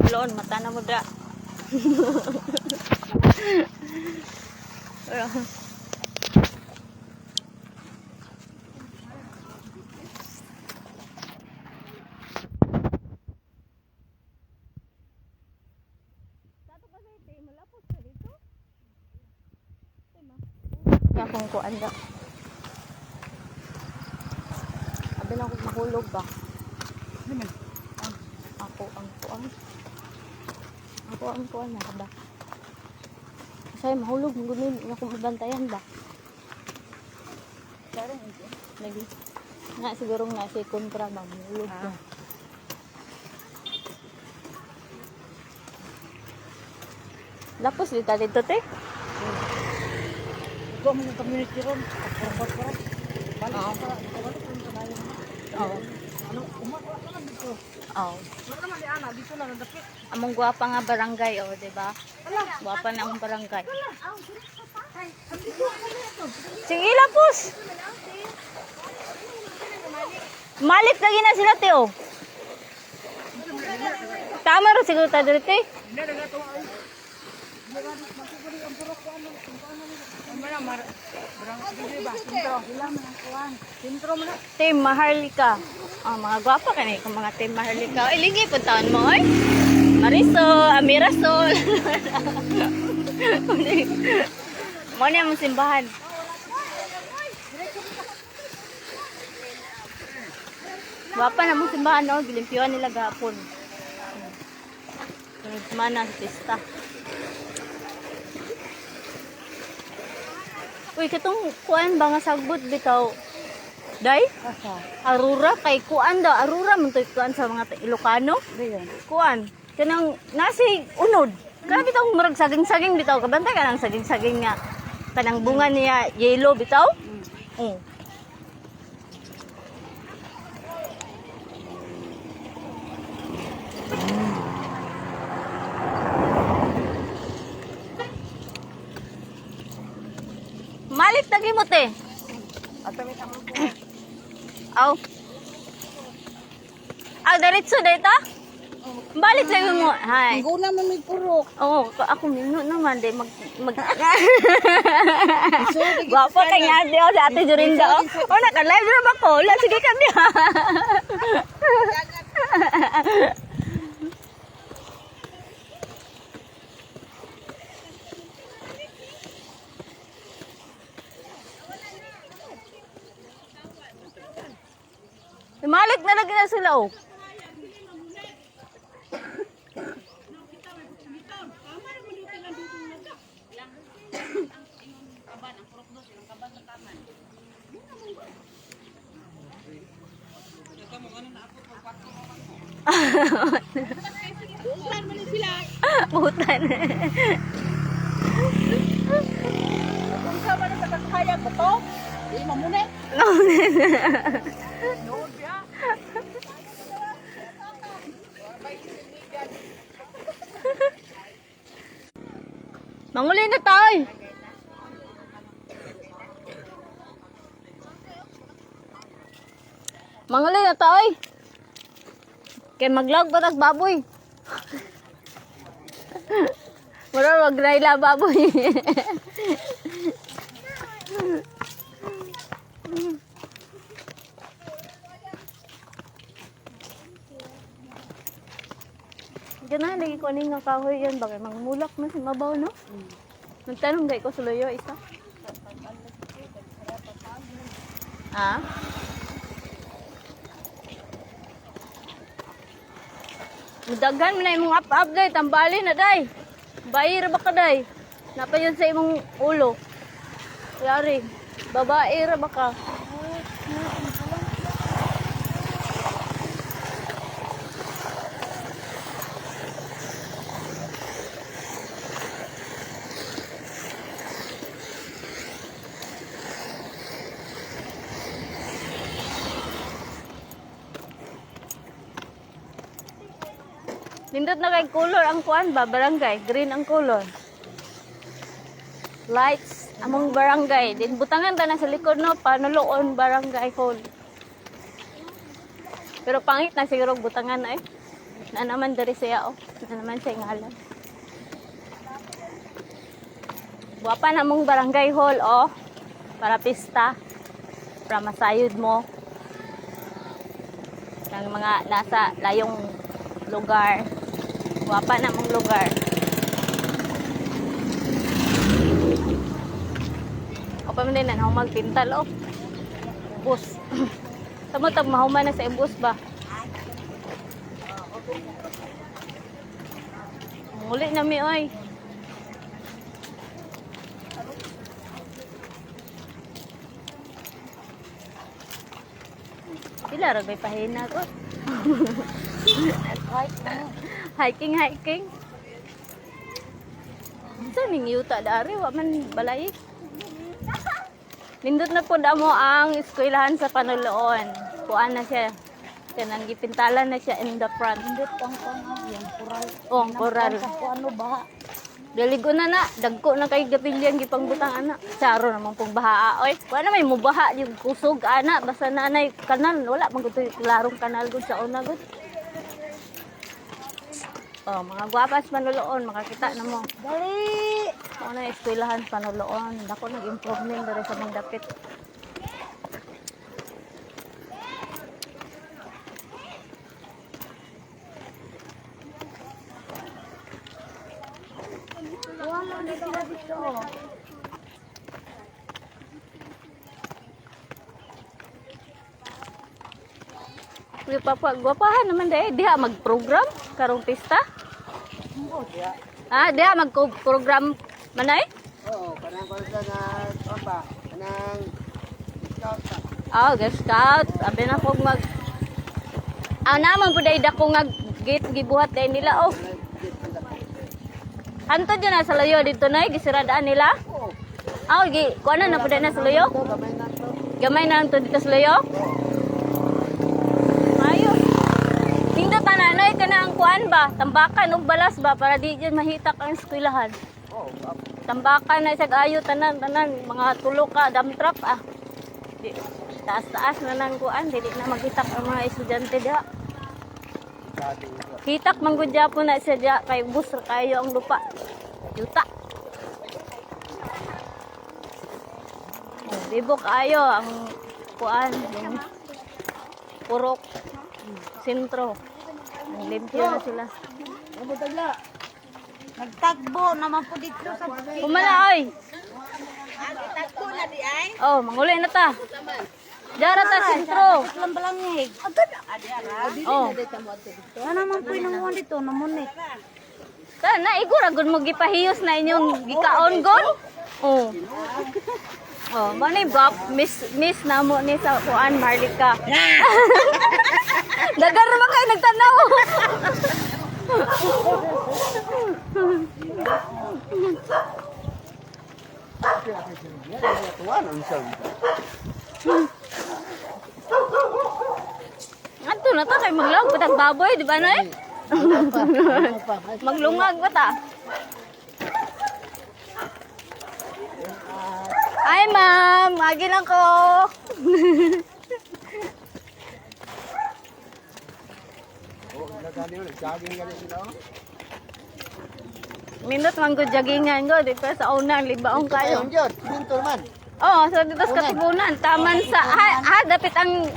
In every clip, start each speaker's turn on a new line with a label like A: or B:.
A: Loon, mata na mo da. Kung kuan da. Abi na ako mahulog ba? Ako ang kuan na ba? Kasi mahulog mo gunin ako mabantayan ba? Karong ito. Lagi. Na siguro nga si kontra ba mahulog ba? Lapos dito te.
B: Ito mo yung community ron. Pagpapapara.
A: Oo.
B: Ano, umawa ka lang dito.
A: Oo.
B: Wala naman ni Ana, dito na nandapit.
A: Among guwapa nga barangay, oh, di ba? Guwapa na ang barangay. Sige, lapos. Malit lagi na sila, Teo. Tama rin siguro tayo dito, eh.
B: Hindi, nagatawa ay. Ang purok ko ano. Sintro mo na.
A: Team Maharlika. Oh, mga gwapa ka na mga Team Maharlika. Iligi po taon mo, oy. Marisol, Amirasol. Muna yung simbahan. Gwapa na mong simbahan, no? Gilimpyuan nila gapon. Sunod mana sa pista. Uy, katong kuan ba nga sagbot bitaw? Day?
B: Asa?
A: Arura kay kuan daw, arura man to kuan sa mga Ilocano.
B: Diyan.
A: Kuan, kanang nasi unod. Kana bitaw murag saging-saging bitaw, kabantay ka ng saging-saging nga. Kanang bunga niya yellow bitaw. Oh. Malit lagi mo te.
B: Atawit ang mga.
A: Aw. Aw, diretso dito? Balik lagi mo. Hay.
B: Hindi na may purok.
A: Oo, ako minuto naman de mag Guwapo kay nga di sa Ate Jorinda. Oh, naka-live na ba ko? La sige ka diha. Malik na lagi na sila oh.
B: Bukan man sila.
A: Butan.
B: Kung sa man sa kasaya ko to, di mamune. Nood ya.
A: Manguli na tayo. Manguli na tayo. Kay maglog batas baboy. Mura wag raila baboy. Diyan na, lagi ko nga kahoy yan. Bakit mangmulak na si Mabaw, no? Nagtanong gay ko sa loyo, isa. Ha? Mudagan mo na imong up-up, day. Tambali na, day. Bayir ba ka, day? Napa yun sa imong ulo. Yari. Babae ra ba ka? Nindot na kay color ang kuan ba barangay, green ang color. Lights among barangay, din butangan ta na sa likod no panuloon barangay hall. Pero pangit na siguro butangan na eh. Na naman dari siya, oh. Na naman siya ngalan. Guwapa na mong barangay hall, oh. Para pista. Para masayod mo. Ng mga nasa layong lugar. Guwapa na mong lugar. O pa man din na magpintal, oh. Bus. Samotag mahuman na sa bus ba? Muli na mi, oy. Sila rin may pahina ko. Hiking. Saan yung yuta dari? Wa man balay. Nindot na po mo ang eskwelahan sa Panuloon. Kuan na siya. Nang gipintalan na siya in the front.
B: Nindot ang yung kural.
A: Oh, coral.
B: Ano ba?
A: Daligo na na, dagko na kay gapilyan gipangbutang ana. Saro naman pong baha. Oy, wala may mubaha yung kusog ana basta nanay kanal, wala man gud larong kanal gud sa una gud. Oh, mga gwapas Panuloon, makakita na mo.
B: Dali!
A: Ano na eskwelahan Panuloon, dako nag-improvement diri sa mga dapit.
B: Wala na sila dito.
A: Gwapahan naman dahil diha mag-program karong pista.
B: Oo, diya.
A: Ah, diha mag-program manay?
B: Oo, kanang konsa na papa, kanang scout pa.
A: Ah, Girl Scout. Sabi na kong mag... Ah, naman po dahil dako nga gate gibuhat dahil nila. Oh, hanto dyan na sa layo dito na gisiradaan nila.
B: Oo.
A: Ah, kuha na po dahil na sa layo.
B: Ito, gamay na to.
A: Gamay na lang to dito sa layo. Ayos. Tingnan ka nanay ka na ang kuan ba? Tambakan o balas ba? Para di dyan mahitak ang eskwelahan.
B: Oo,
A: Tambakan na isag ayo tanan. Mga tulo ka, dump truck ah. Taas-taas na nang kuan. Dili na maghitak ang mga estudyante diha. Hitak manggudya po na siya diya. Kay bus kayo ang lupa. Yuta. Libo kayo ang kuan. Yung purok. Sentro. Ang limpyo na sila.
B: ano tagla?
C: Nagtagbo naman po dito sa
A: Kumala ay.
C: Nagtagbo na di ay.
A: Oh, manguli na ta. Dara ta sentro.
C: Lang balangig.
A: Oh.
C: Ano naman po inanguhan dito? Namunit.
A: Na iguragod mo gipahiyos na inyong gikaon gon. Oh. Oh, manay bab miss na mo ni sa kuan Marlika. Dagar naman kayo nagtanaw.
B: Tuwan ang isang.
A: Adto na ta kay maglawag patag baboy, di ba nay? Maglungag ba ta? Ay ma'am, agi lang ko.
B: Jogging gani sila.
A: Minot man gud joggingan go dito sa unang libaong kayo.
B: Ayun jud, pintor man.
A: Oh, so dito sa katubunan, taman sa dapit ang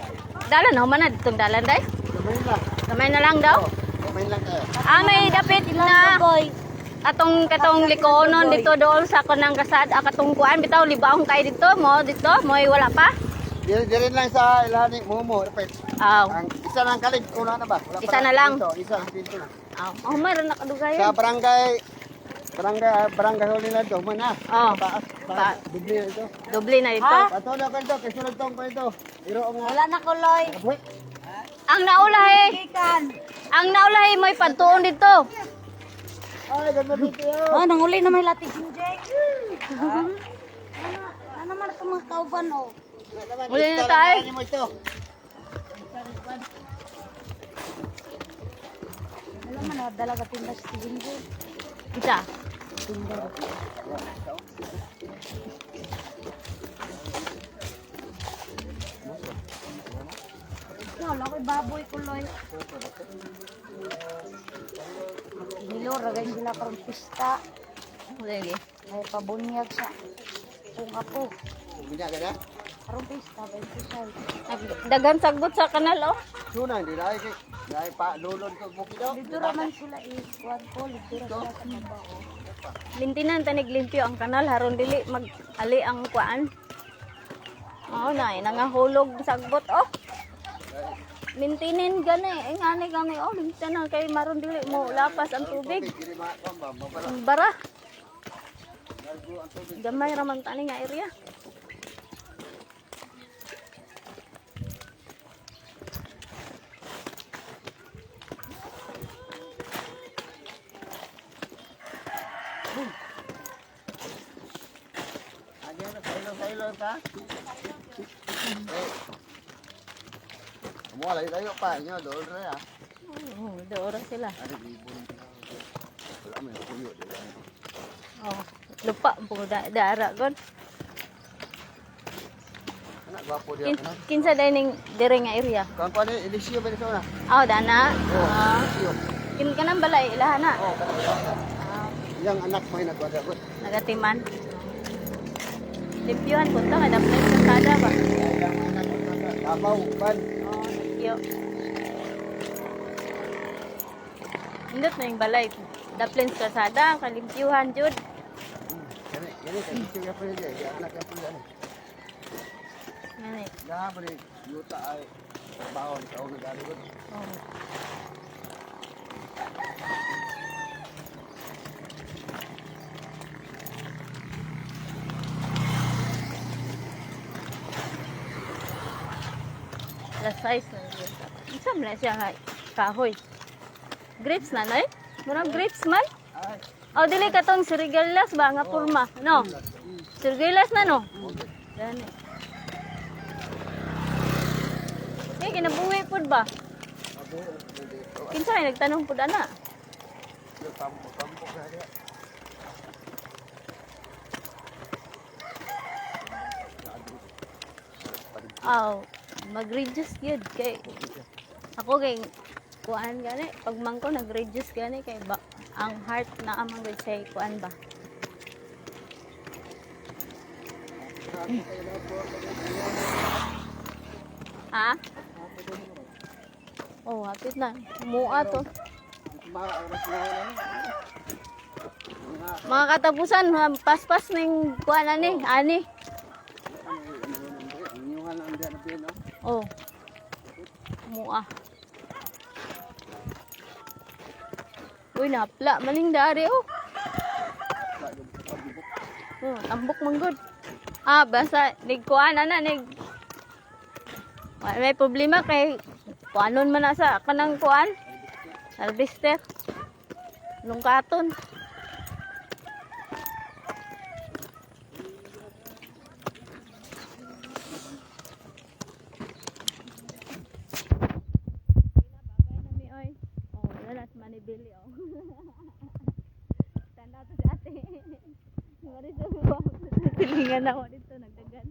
A: dalan no man ditong dalan day.
B: Gamay lang.
A: Kamay na lang daw.
B: Gamay lang tayo.
A: May dapit na katong likonon dito doon sa kanang kasad katong kuan bitaw libaong kay dito mo wala pa.
B: Dire lang sa ilani mo repet. Ang isa lang kalig una na ba? Wala pa
A: Isa na lang.
B: Dito, isa ang pinto na.
A: Oh, mayroon na kadugayan.
B: Sa barangay huli na ito, man na.
A: Oh.
B: Taas, bibli na ito.
A: Doble na ito.
B: Pato na ko ito, kasunod tong ko ito. Iro ang
C: Wala na kuloy.
B: Uy,
A: Ang naulahi,
C: Ikan.
A: mo'y pagtuon dito.
B: ay, ganda dito yun.
C: Oh, nanguli na may latig jinjay. Ano naman ito mga kauban oh.
A: Muli na tayo.
B: Mo ito.
C: Wala man na dalaga tindas si jinjay.
A: Isa.
C: Wala Wala ko'y baboy kuloy. Nilo, ragay sila karong pista.
A: Sige.
C: May pabunyag sa kung ako.
B: Bumina ka na?
C: Karong pista, 25.
A: Dagan sagbot sa kanal, oh.
B: Suna, hindi dahil kay. Dahil pa, lulod ko buki daw.
C: Dito naman sila i-squad ko. Dito na sila sa mabaho.
A: Lintinan tanig limpyo ang kanal haron dili mag-ali ang kuan. Oh, na nangahulog sagbot, oh. Lintinin gani, ngani kami, oh, lintinan kay maron dili mo lapas ang tubig.
B: Hindi mabara.
A: Ang bara. Gamay ra man tani nga area.
B: Ayan na, sailo ka. Mo layo pa inyo doon ra ya.
A: Oh, doora sila.
B: Ada ibon. Wala may kuyo dito.
A: Oh, lupa po dara gon.
B: Anak gwapo dia kana.
A: Kinsa dining dire nga area.
B: Kan pa ni Eliseo ba dito na?
A: Oh, dana. Ah,
B: Eliseo.
A: kin kanang balay ilahana.
B: Oh, kana.
A: Ah,
B: Yang anak may nagwadagot.
A: nagatiman. Limpyuhan po ito, may dapat sa kada ba?
B: Kabaw, ban.
A: Oo, limpyo. Indot na yung balay. Daplin sa kalsada, kalimpyuhan, Jud.
B: Yan kay Eliseo ya pa niya, anak ya pa niya.
A: Yan eh.
B: Ya bari yuta ay bawon sa una galigot.
A: Oo. Alas 6 na yun. Isang na siya nga kahoy. Grapes na, no? Murang grapes man.
B: Ay,
A: O, dili ka tong sirigelas ba nga purma, no? Sirigelas na, no? Gani. Eh, kinabuhi po ba? Kinsa ay nagtanong po na.
B: tampo na dia.
A: Aw, mag-reduce yun kay ako kay kuan gani pag mangko nag-reduce gani kay ba ang heart na amang gud say kuan ba. Ha? Oh, hapit na. Mua to.
B: Mga oras na wala ni.
A: Mga katapusan, paspas ning kuan ani, ani.
B: Inyuhan lang dia na no.
A: Oh. Mua. Uy, napla maning dari oh. Oh, tambok manggod. Ah, basta nigkuan ana nig may problema kay kuanon man na sa kanang kuan. Harvester. Lungkaton. Manibili oh. Tanda to si ate. Ngari sa tilingan ako dito nagdagan.